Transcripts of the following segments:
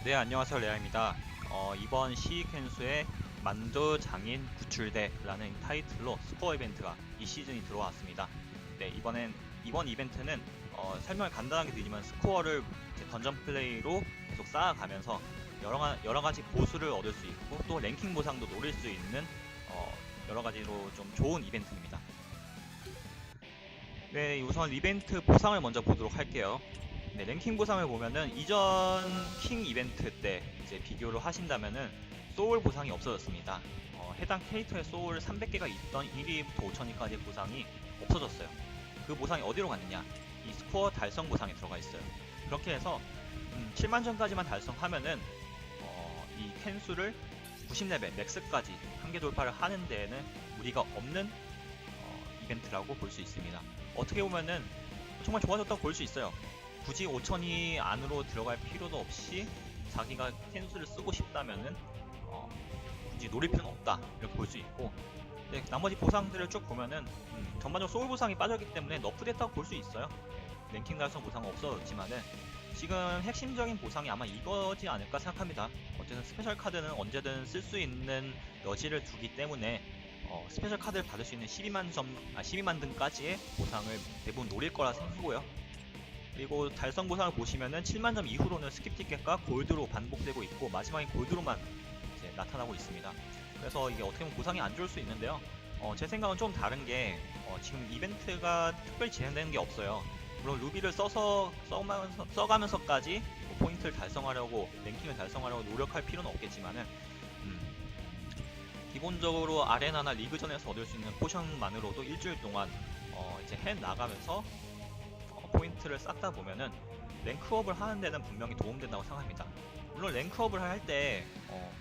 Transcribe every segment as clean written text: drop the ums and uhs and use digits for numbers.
네, 안녕하세요. 레아입니다. 이번 시익 캔수의 만두 장인 구출대라는 타이틀로 스코어 이벤트가 이 시즌이 들어왔습니다. 네, 이번 이벤트는 설명을 간단하게 드리면 스코어를 이제 던전 플레이로 계속 쌓아가면서 여러 가지 보수를 얻을 수 있고 또 랭킹 보상도 노릴 수 있는 여러 가지로 좀 좋은 이벤트입니다. 네, 우선 이벤트 보상을 먼저 보도록 할게요. 네, 랭킹 보상을 보면은 이전 킹 이벤트 때 이제 비교를 하신다면은 소울 보상이 없어졌습니다. 해당 캐릭터의 소울 300개가 있던 1위부터 5천위까지의 보상이 없어졌어요. 그 보상이 어디로 갔느냐? 이 스코어 달성 보상에 들어가 있어요. 그렇게 해서 7만 점까지만 달성하면은 이 캔수를 90레벨 맥스까지 한계 돌파를 하는 데에는 무리가 없는 이벤트라고 볼 수 있습니다. 어떻게 보면은 정말 좋아졌다고 볼 수 있어요. 굳이 5천이 안으로 들어갈 필요도 없이 자기가 캔수를 쓰고 싶다면은 굳이 노릴 필요는 없다 이렇게 볼 수 있고, 네, 나머지 보상들을 쭉 보면은 전반적으로 소울 보상이 빠졌기 때문에 너프됐다고 볼 수 있어요. 랭킹 달성 보상은 없어졌지만은 지금 핵심적인 보상이 아마 이거지 않을까 생각합니다. 어쨌든 스페셜 카드는 언제든 쓸 수 있는 여지를 두기 때문에 스페셜 카드를 받을 수 있는 12만 등까지의 보상을 대부분 노릴 거라 생각하고요. 그리고 달성 보상을 보시면은 7만 점 이후로는 스킵 티켓과 골드로 반복되고 있고 마지막에 골드로만 이제 나타나고 있습니다. 그래서 이게 어떻게 보면 보상이 안 좋을 수 있는데요. 제 생각은 좀 다른 게 지금 이벤트가 특별히 진행되는 게 없어요. 물론 루비를 써가면서까지 뭐 포인트를 달성하려고 랭킹을 달성하려고 노력할 필요는 없겠지만은 기본적으로 아레나나 리그전에서 얻을 수 있는 포션만으로도 일주일 동안 이제 해 나가면서 포인트를 쌓다 보면은 랭크업을 하는 데는 분명히 도움된다고 생각합니다. 물론 랭크업을 할 때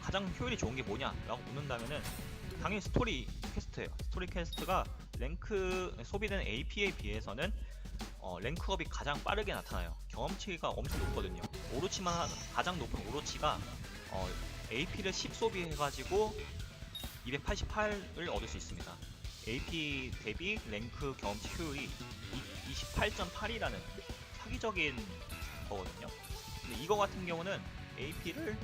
가장 효율이 좋은 게 뭐냐라고 묻는다면은 당연히 스토리 퀘스트예요. 스토리 퀘스트가 랭크 소비되는 AP에 비해서는 랭크업이 가장 빠르게 나타나요. 경험치가 엄청 높거든요. 가장 높은 오로치가 AP를 10 소비해가지고 288을 얻을 수 있습니다. AP 대비 랭크 경험치 효율이 28.8이라는 사기적인 거거든요. 근데 이거 같은 경우는 AP를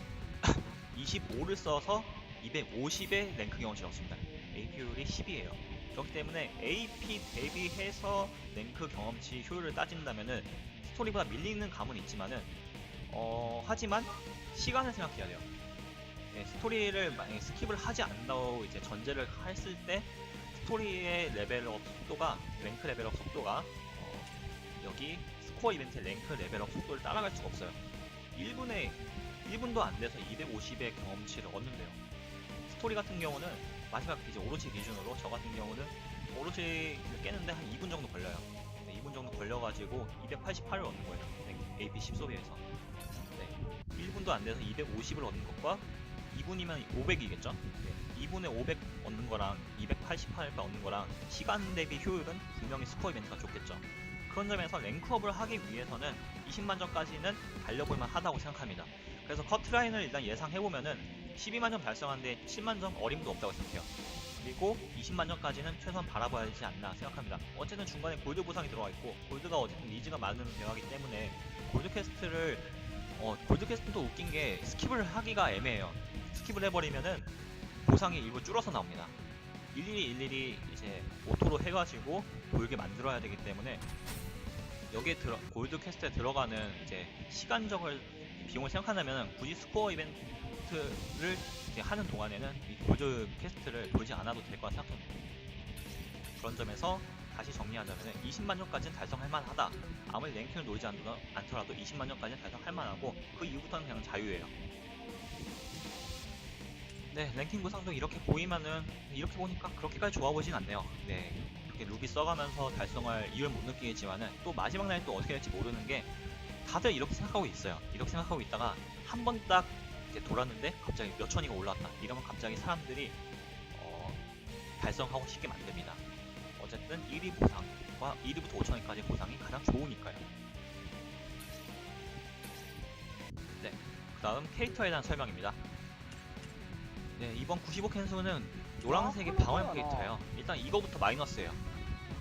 25를 써서 250의 랭크 경험치를 얻습니다. AP 효율이 10이에요. 그렇기 때문에 AP 대비해서 랭크 경험치 효율을 따진다면은 스토리보다 밀리는 감은 있지만은 하지만 시간을 생각해야 돼요. 네, 스토리를 만약에 스킵을 하지 않는다고 이제 전제를 했을 때 스토리의 레벨업 속도가 랭크 레벨업 속도가 여기 스코어 이벤트의 랭크 레벨업 속도를 따라갈 수가 없어요. 1분도 안 돼서 250의 경험치를 얻는데요. 스토리 같은 경우는 마지막 이제 오로치 기준으로 저 같은 경우는 오로치를 깨는데 한 2분 정도 걸려요. 네, 2분 정도 걸려가지고 288을 얻는 거예요. AP 10소비에서. 네, 1분도 안 돼서 250을 얻는 것과 2분이면 500이겠죠? 네, 2분에 500 얻는 거랑 288 얻는 거랑 시간 대비 효율은 분명히 스코어 이벤트가 좋겠죠. 그런 점에서 랭크업을 하기 위해서는 20만 점까지는 달려볼만 하다고 생각합니다. 그래서 커트라인을 일단 예상해보면은 12만 점 달성하는데 7만 점 어림도 없다고 생각해요. 그리고 20만 점까지는 최소한 바라봐야 되지 않나 생각합니다. 어쨌든 중간에 골드 보상이 들어가 있고 골드가 어쨌든 리즈가 많은 대화이기 때문에 골드 퀘스트는 또 웃긴 게 스킵을 하기가 애매해요. 스킵을 해버리면은 보상이 일부 줄어서 나옵니다. 일일이 이제 오토로 해가지고 보이게 만들어야 되기 때문에 여기에 골드 퀘스트에 들어가는 이제 시간적을 비용을 생각한다면 굳이 스코어 이벤트를 하는 동안에는 이 골드 퀘스트를 돌지 않아도 될 거라 생각합니다. 그런 점에서 다시 정리하자면 20만 점까지는 달성할 만하다. 아무리 랭킹을 노리지 않더라도 20만 점까지는 달성할 만하고 그 이후부터는 그냥 자유예요. 네, 랭킹 보상도 이렇게 보이면은 이렇게 보니까 그렇게까지 좋아 보진 않네요. 네, 이렇게 루비 써가면서 달성할 이유를 못 느끼겠지만은 또 마지막 날 또 어떻게 될지 모르는 게 다들 이렇게 생각하고 있어요. 이렇게 생각하고 있다가 한 번 딱 이제 돌았는데 갑자기 몇 천이가 올라왔다. 이러면 갑자기 사람들이 달성하고 싶게 만듭니다. 어쨌든 1위 보상과 1위부터 5천위까지 보상이 가장 좋으니까요. 네, 그 다음 캐릭터에 대한 설명입니다. 네, 이번 95 캔수는 노란색의 방어형 캐릭터예요. 일단 이거부터 마이너스예요.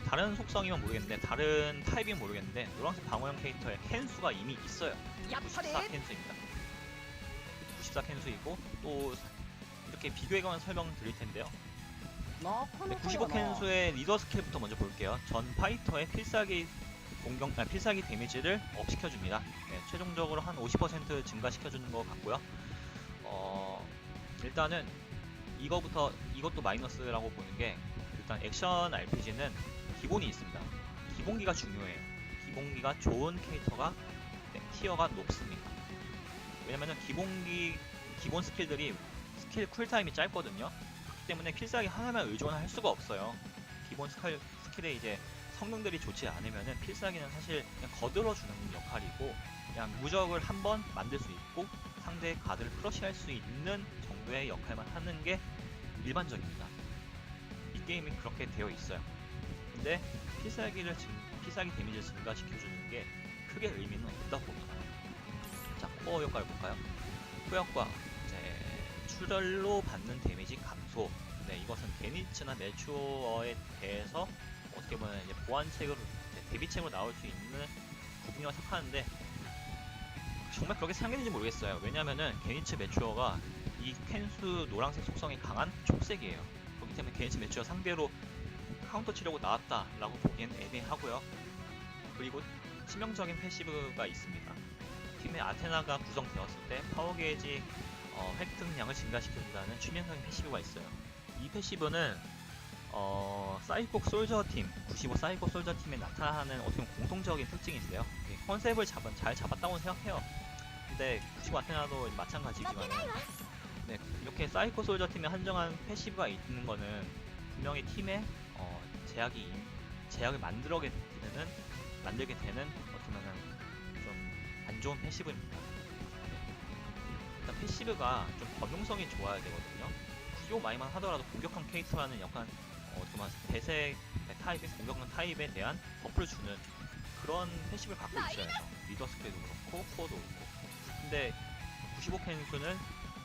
다른 속성이면 모르겠는데 다른 타입이면 모르겠는데 노란색 방어형 캐릭터에 캔수가 이미 있어요. 94 캔수입니다. 94 캔수이고 또 이렇게 비교해가면서 설명 드릴 텐데요. 네, 95 캔수의 리더 스킬부터 먼저 볼게요. 전 파이터의 필살기 필살기 데미지를 업 시켜줍니다. 네, 최종적으로 한 50% 증가시켜주는 것 같고요. 일단은 이것도 마이너스라고 보는 게, 일단 액션 RPG는 기본이 있습니다. 기본기가 중요해요. 기본기가 좋은 캐릭터가 티어가 높습니다. 왜냐면은 기본 스킬들이 스킬 쿨타임이 짧거든요. 그렇기 때문에 필살기 하나만 의존할 수가 없어요. 기본 스킬에 이제 성능들이 좋지 않으면은 필살기는 사실 그냥 거들어주는 역할이고, 그냥 무적을 한번 만들 수 있고 상대의 가드를 크러쉬할 수 있는 정도의 역할만 하는 게 일반적입니다. 이 게임이 그렇게 되어 있어요. 근데 필살기 데미지를 증가시켜주는 게 크게 의미는 없다고 봅니다. 자, 코어 효과를 볼까요? 코어 효과, 출혈로 받는 데미지 감소. 네, 이것은 게니츠나 매추어에 대해서 어떻게 보면 이제 보완책으로, 대비책으로 나올 수 있는 부분이라고 생각하는데, 정말 그렇게 생각했는지 모르겠어요. 왜냐면은 게니츠 매추어가 이 캔수 노란색 속성이 강한 촉색이에요. 그렇기 때문에 게니츠 매추어 상대로 카운터 치려고 나왔다라고 보기엔 애매하고요. 그리고 치명적인 패시브가 있습니다. 팀의 아테나가 구성되었을 때 파워 게이지 획득량을 증가시켜준다는 치명적인 패시브가 있어요. 이 패시브는 사이코 솔저 팀, 95 사이코 솔저 팀에 나타나는 어떻게 보면 공통적인 특징이 있어요. 컨셉을 잘 잡았다고 생각해요. 근데 95 아테나도 마찬가지지만, 네, 이렇게 사이코 솔저 팀에 한정한 패시브가 있는 거는 분명히 팀에 제약을 만들게 되는 어떻게 보면 좀 안 좋은 패시브입니다. 일단 패시브가 좀 범용성이 좋아야 되거든요. 95 마이만 하더라도 공격한 캐릭터라는 약간 어떻게 보면 배색 공격하는 타입에 대한 버프를 주는 그런 패시브를 갖고 있어요. 리더 스킬도 그렇고 코어도 그렇고. 근데 95 캔수는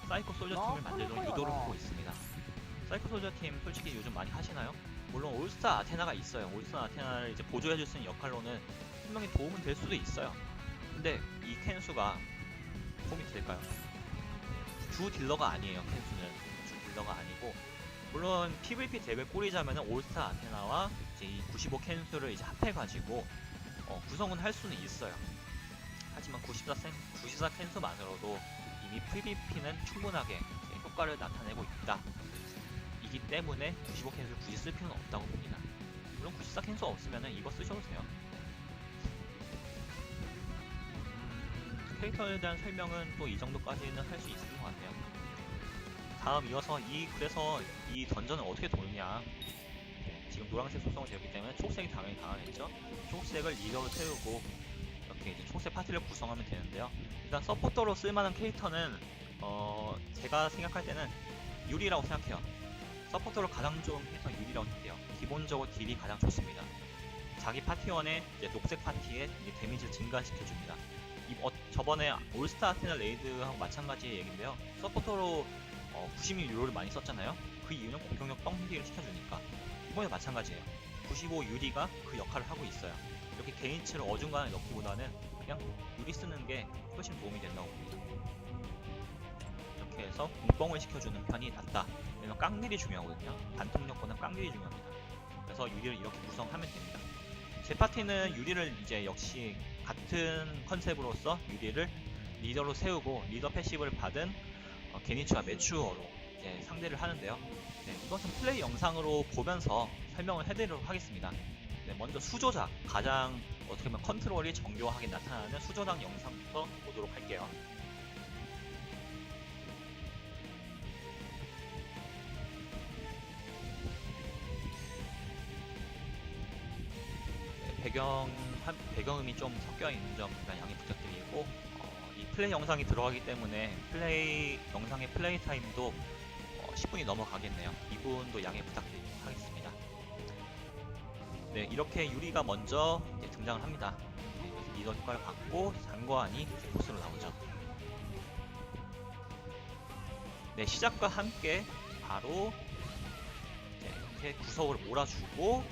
사이코 솔저 팀을 만들려는 의도를 갖고 있습니다. 사이코 솔저 팀 솔직히 요즘 많이 하시나요? 물론 올스타 아테나가 있어요. 올스타 아테나를 이제 보조해줄 수 있는 역할로는 분명히 도움은 될 수도 있어요. 근데 이 캔수가 도움이 될까요? 주 딜러가 아니에요. 캔수는 주 딜러가 아니고, 물론 PVP 덱을 꾸리자면은 올스타 아테나와 이제 이 95 캔수를 이제 합해가지고 구성은 할 수는 있어요. 하지만 94 캔수만으로도 이미 PVP는 충분하게 효과를 나타내고 있다. 이기 때문에 95 캔수를 굳이 쓸 필요는 없다고 봅니다. 물론 94 캔수 없으면은 이거 쓰셔도 돼요. 캐릭터에 대한 설명은 또 이 정도까지는 할 수 있을 것 같네요. 다음 이어서 그래서 이 던전을 어떻게 도느냐. 지금 노란색 속성을 되었기 때문에 초록색이 당연히 강하겠죠. 초록색을 리더로 세우고 이렇게 이제 초록색 파티를 구성하면 되는데요. 일단 서포터로 쓸만한 캐릭터는 제가 생각할 때는 유리라고 생각해요. 서포터로 가장 좋은 캐릭터 유리라고 생각해요. 기본적으로 딜이 가장 좋습니다. 자기 파티원의 이제 녹색 파티에 이제 데미지를 증가시켜줍니다. 저번에 올스타 아테나 레이드하고 마찬가지 얘기인데요. 서포터로 96 유로를 많이 썼잖아요. 그 이유는 공격력 뻥튀기를 시켜주니까. 이번에도 마찬가지예요. 95 유리가 그 역할을 하고 있어요. 이렇게 게니츠를 어중간하게 넣기보다는 그냥 유리 쓰는 게 훨씬 도움이 된다고 봅니다. 이렇게 해서 공뻥을 시켜주는 편이 낫다. 왜냐면 깡딜이 중요하거든요. 반통력보다 깡딜이 중요합니다. 그래서 유리를 이렇게 구성하면 됩니다. 제 파티는 유리를 이제 역시 같은 컨셉으로서 유리를 리더로 세우고 리더 패시브를 받은 게니츠와 매추어로 이제 상대를 하는데요. 네, 이것은 플레이 영상으로 보면서 설명을 해드리도록 하겠습니다. 네, 먼저 수조작, 가장 어떻게 보면 컨트롤이 정교하게 나타나는 수조작 영상부터 보도록 할게요. 배경음이 좀 섞여있는 점 양해 부탁드리고, 이 플레이 영상이 들어가기 때문에 영상의 플레이 타임도 10분이 넘어가겠네요. 이 부분도 양해 부탁드리도록 하겠습니다. 네, 이렇게 유리가 먼저 등장을 합니다. 네, 리더 효과를 받고 장관이 보스로 나오죠. 네, 시작과 함께 바로 이렇게 구석을 몰아주고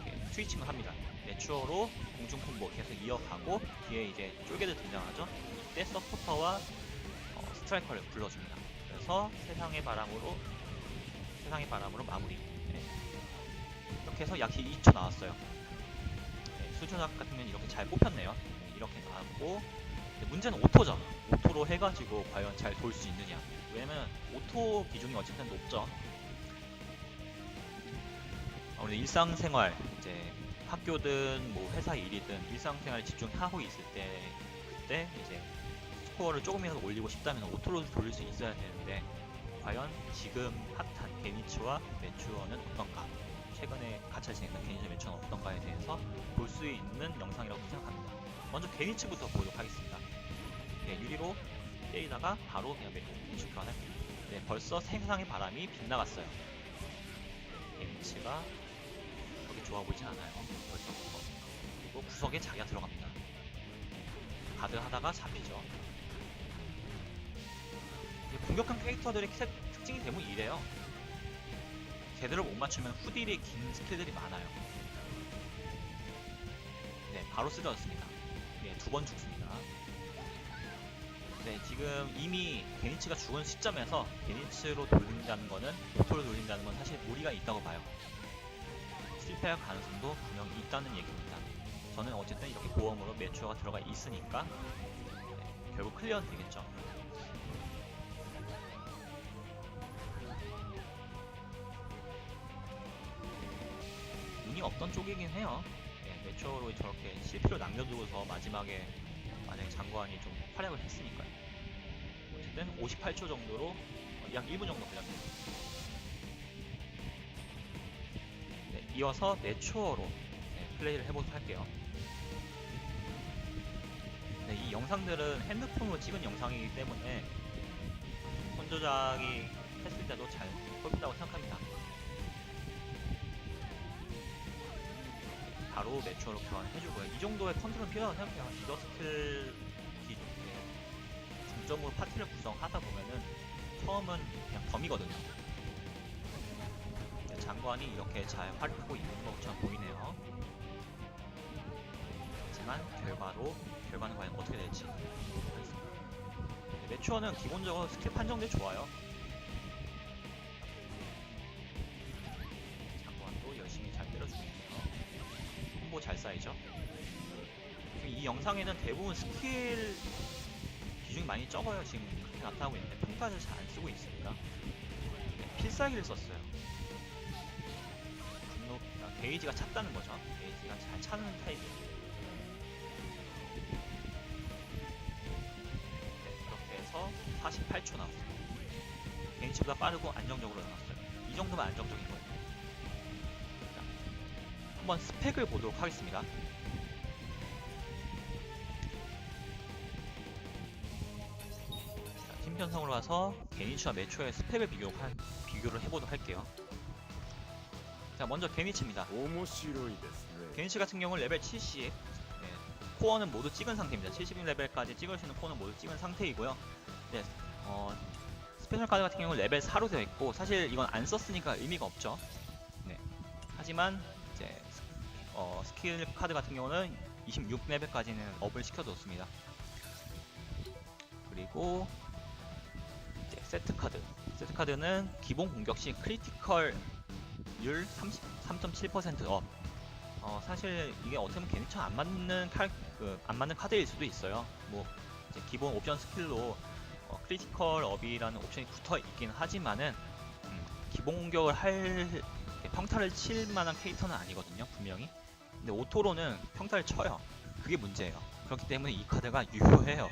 이렇게 스위칭을 합니다. 매추어로 공중 콤보 계속 이어가고 뒤에 이제 쫄개들 등장하죠. 이때 서포터와 스트라이커를 불러줍니다. 그래서 세상의 바람으로 마무리. 네. 이렇게 해서 약 2초 나왔어요. 네, 수준학 같은 경우는 이렇게 잘 뽑혔네요. 네, 이렇게 나왔고, 문제는 오토죠. 오토로 해가지고 과연 잘 돌 수 있느냐. 왜냐면 오토 비중이 어쨌든 높죠. 우리 일상생활, 이제 학교든 뭐 회사 일이든 일상생활에 집중하고 있을 때, 그때 이제 스코어를 조금이라도 올리고 싶다면 오토로 돌릴 수 있어야 되는데, 과연 지금 핫한 게니츠와 매추어는 어떤가, 최근에 가차 진행된 게니츠 매추어는 어떤가에 대해서 볼 수 있는 영상이라고 생각합니다. 먼저 게니츠부터 보도록 하겠습니다. 네, 유리로 때리다가 바로 그냥 게니츠 교환할게요. 네, 벌써 세상의 바람이 빗나갔어요. 게니츠가 그렇게 좋아 보이진 않아요. 벌써부터. 그리고 구석에 자기가 들어갑니다. 가드 하다가 잡히죠. 공격한 캐릭터들의 특징이 대부분 이래요. 제대로 못 맞추면 후딜이 긴 스킬들이 많아요. 네, 바로 쓰러졌습니다. 네, 2번 죽습니다. 네, 지금 이미 게니츠가 죽은 시점에서 게니츠로 돌린다는 거는, 오토로 돌린다는 건 사실 무리가 있다고 봐요. 실패할 가능성도 분명히 있다는 얘기입니다. 저는 어쨌든 이렇게 보험으로 매추어가 들어가 있으니까 네, 결국 클리어는 되겠죠. 운이 없던 쪽이긴 해요. 네, 매추어로 저렇게 CP로 남겨두고서 마지막에 만약에 장관이 좀 활약을 했으니까요. 어쨌든 58초 정도로 약 1분 정도 걸렸네요. 네, 이어서 매추어로 플레이를 해보도록 할게요. 네, 이 영상들은 핸드폰으로 찍은 영상이기 때문에 손 조작이 했을 때도 잘 뽑힌다고 생각합니다. 바로 매추어로 교환해주고요. 이 정도의 컨트롤은 필요하다고 생각해요. 리더 스킬 중점으로 파티를 구성하다 보면은 처음은 그냥 덤이거든요. 네, 장관이 이렇게 잘 활약하고 있는 것처럼 보이네요. 하지만 결과는 과연 어떻게 될지 보겠습니다. 네, 매추어는 기본적으로 스킬 판정도 좋아요. 장관도 열심히 잘 때려주네요. 콤보 잘 쌓이죠. 이 영상에는 대부분 스킬 비중이 많이 적어요. 지금 그렇게 나타나고 있는데 평타를 잘 안 쓰고 있습니다. 네, 필살기를 썼어요. 분노, 게이지가 찼다는 거죠. 게이지가 잘 차는 타입이에요. 네, 이렇게 해서 48초 나왔어요. 게이지보다 빠르고 안정적으로 나왔어요. 이 정도면 안정적인 거예요. 자, 한번 스펙을 보도록 하겠습니다. 팀 편성으로 가서 게니츠와 매추어의 스펙을 비교를 해보도록 할게요. 자, 먼저 게니츠입니다. 게니츠 같은 경우는 레벨 70, 네, 코어는 모두 찍은 상태입니다. 70레벨까지 찍을 수 있는 코어는 모두 찍은 상태이고요. 네, 스페셜 카드 같은 경우는 레벨 4로 되어 있고, 사실 이건 안 썼으니까 의미가 없죠. 네, 하지만 이제 스킬 카드 같은 경우는 26레벨까지는 업을 시켜뒀습니다. 그리고 이제 세트 카드는 기본 공격 시 크리티컬 율 33.7% 업. 사실 이게 어떻게 보면 게니츠랑 안 맞는 카드일 수도 있어요. 뭐 이제 기본 옵션 스킬로 크리티컬 업이라는 옵션이 붙어 있긴 하지만은 기본 공격을 평타를 칠 만한 캐릭터는 아니거든요, 분명히. 근데 오토로는 평타를 쳐요. 그게 문제예요. 그렇기 때문에 이 카드가 유효해요.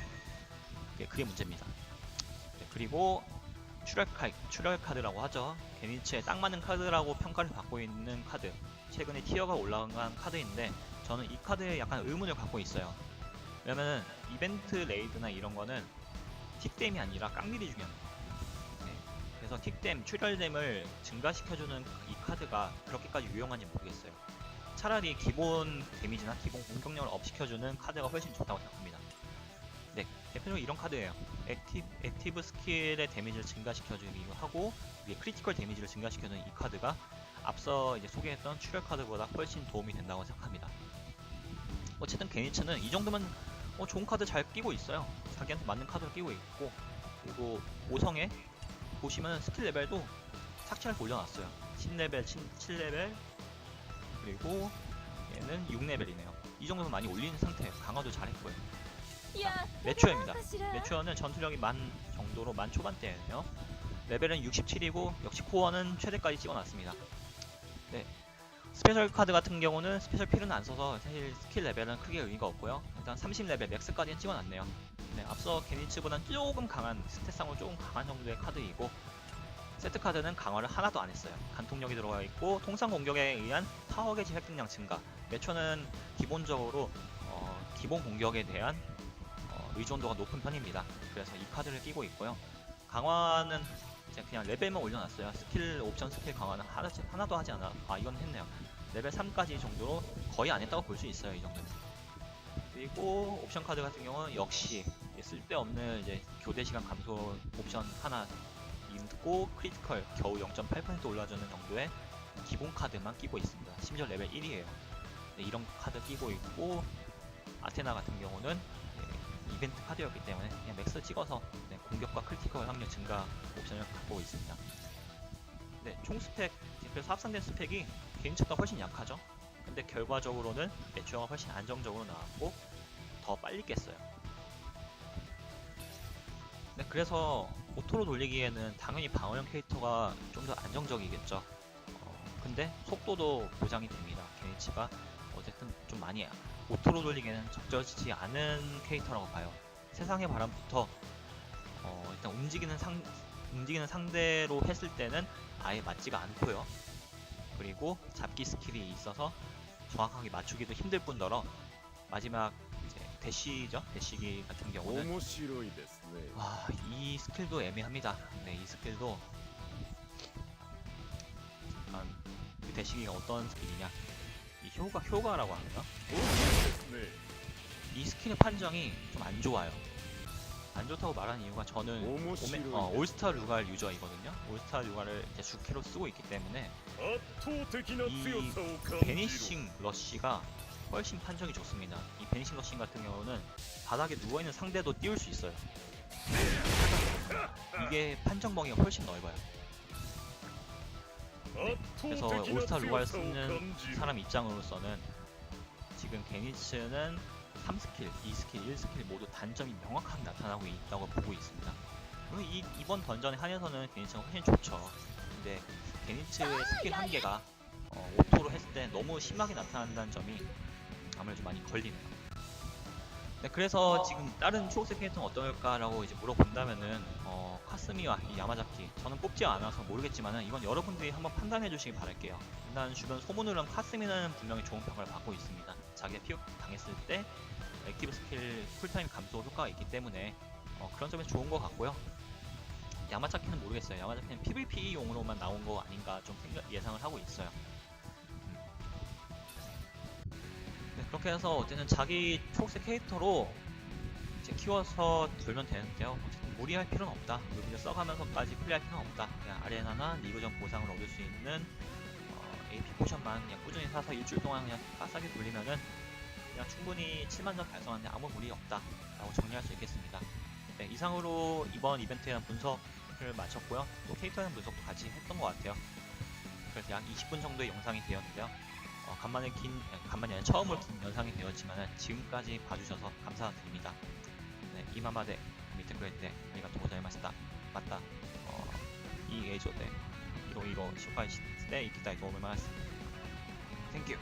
그게 문제입니다. 네, 그리고 출혈 카드라고 하죠. 게니츠에 딱 맞는 카드라고 평가를 받고 있는 카드. 최근에 티어가 올라간 카드인데 저는 이 카드에 약간 의문을 갖고 있어요. 왜냐면은 이벤트 레이드나 이런 거는 틱댐이 아니라 깡밀이 중요합니다. 네, 그래서 틱댐, 출혈댐을 증가시켜주는 이 카드가 그렇게까지 유용한지 모르겠어요. 차라리 기본 데미지나 기본 공격력을 업시켜주는 카드가 훨씬 좋다고 생각합니다. 네, 대표적으로 이런 카드예요. 액티브 스킬의 데미지를 증가시켜주기도 하고, 이게 크리티컬 데미지를 증가시켜주는 이 카드가 앞서 이제 소개했던 출혈 카드보다 훨씬 도움이 된다고 생각합니다. 어쨌든 게니츠는 이 정도면 좋은 카드 잘 끼고 있어요. 자기한테 맞는 카드를 끼고 있고, 그리고 5성에 보시면 스킬 레벨도 착착 올려놨어요. 10레벨, 7레벨, 그리고 얘는 6레벨이네요. 이 정도면 많이 올린 상태예요. 강화도 잘했고요. 매추어입니다. 매추어는 전투력이 만 정도로 만 초반대예요. 레벨은 67이고 역시 코어는 최대까지 찍어놨습니다. 네, 스페셜 카드 같은 경우는 스페셜 필은 안 써서 사실 스킬 레벨은 크게 의미가 없고요. 일단 30레벨 맥스까지는 찍어놨네요. 네, 앞서 게니츠보다는 조금 강한, 스탯상으로 조금 강한 정도의 카드이고, 세트 카드는 강화를 하나도 안 했어요. 간통력이 들어가 있고 통상 공격에 의한 타워 게이지 획득량 증가. 매초는 기본적으로 기본 공격에 대한 의존도가 높은 편입니다. 그래서 이 카드를 끼고 있고요. 강화는 그냥 레벨만 올려놨어요. 스킬 옵션 스킬 강화는 하나도 하지 않아. 이건 했네요. 레벨 3까지 정도로 거의 안 했다고 볼 수 있어요. 이 정도는. 그리고 옵션 카드 같은 경우는 역시 쓸데없는 이제 교대 시간 감소 옵션 하나 있고, 크리티컬 겨우 0.8% 올라주는 정도의 기본 카드만 끼고 있습니다. 심지어 레벨 1이에요. 네, 이런 카드 끼고 있고, 아테나 같은 경우는 이벤트 카드였기 때문에 그냥 맥스 찍어서 공격과 크리티컬 확률 증가 옵션을 갖고 있습니다. 네, 총 스펙, 그래서 합산된 스펙이 개인차가 훨씬 약하죠. 근데 결과적으로는 매추어가 훨씬 안정적으로 나왔고 더 빨리 깼어요. 네, 그래서 오토로 돌리기에는 당연히 방어형 캐릭터가 좀 더 안정적이겠죠. 근데 속도도 보장이 됩니다. 게니치가 어쨌든 좀 많이 오토로 돌리기에는 적절치 않은 캐릭터라고 봐요. 세상의 바람부터 일단 움직이는 상대로 했을 때는 아예 맞지가 않고요. 그리고 잡기 스킬이 있어서 정확하게 맞추기도 힘들 뿐더러 마지막 이제 대시죠? 대시기 같은 경우는 이 스킬도 애매합니다. 네, 이 스킬도 그 대시기가 어떤 스킬이냐, 이 효과라고 하나요? 이 스킬의 판정이 좀 안 좋아요. 안 좋다고 말하는 이유가 저는 올스타 루갈 유저이거든요. 올스타 루갈을 이제 주캐로 쓰고 있기 때문에 이 베니싱 러쉬가 훨씬 판정이 좋습니다. 이 베니싱 러쉬 같은 경우는 바닥에 누워있는 상대도 띄울 수 있어요. 이게 판정 범위가 훨씬 넓어요. 네, 그래서 올스타 루갈 쓰는 사람 입장으로서는 지금 게니츠는 3스킬, 2스킬, 1스킬 모두 단점이 명확하게 나타나고 있다고 보고 있습니다. 이번 던전에 한해서는 게니츠가 훨씬 좋죠. 근데 게니츠의 스킬 한 개가 오토로 했을 때 너무 심하게 나타난다는 점이 아무래도 좀 많이 걸리네요. 네, 그래서 지금 다른 초록색 캐릭터는 어떨까라고 이제 물어본다면은 카스미와 이 야마자키, 저는 뽑지 않아서 모르겠지만은 이건 여러분들이 한번 판단해 주시기 바랄게요. 일단 주변 소문으로는 카스미는 분명히 좋은 평가를 받고 있습니다. 자기가 피격 당했을 때 액티브 스킬 쿨타임 감소 효과가 있기 때문에 그런 점에서 좋은 것 같고요. 야마자키는 모르겠어요. 야마자키는 PVP용으로만 나온 거 아닌가 좀 예상을 하고 있어요. 네, 그렇게 해서 어쨌든 자기 초록색 캐릭터로 이제 키워서 돌면 되는데요. 어쨌든 무리할 필요는 없다. 루비를 써가면서까지 플레이할 필요는 없다. 그냥 아레나나 리그전 보상을 얻을 수 있는 AP 포션만 그냥 꾸준히 사서 일주일 동안 그냥 싸싸게 돌리면은 그냥 충분히 7만점 달성하는데 아무 무리 없다 라고 정리할 수 있겠습니다. 네, 이상으로 이번 이벤트에 대한 분석을 마쳤고요. 또 캐릭터에 대한 분석도 같이 했던 것 같아요. 그래서 약 20분 정도의 영상이 되었는데요. 간만에 아니라 처음으로 긴 영상이 되었지만 지금까지 봐주셔서 감사드립니다. 네, 이마마데 밑에 그랬대 아리가토 고자이마시타. 맞다. 이映像でいろいろ紹介していきたいと思います。Thank you.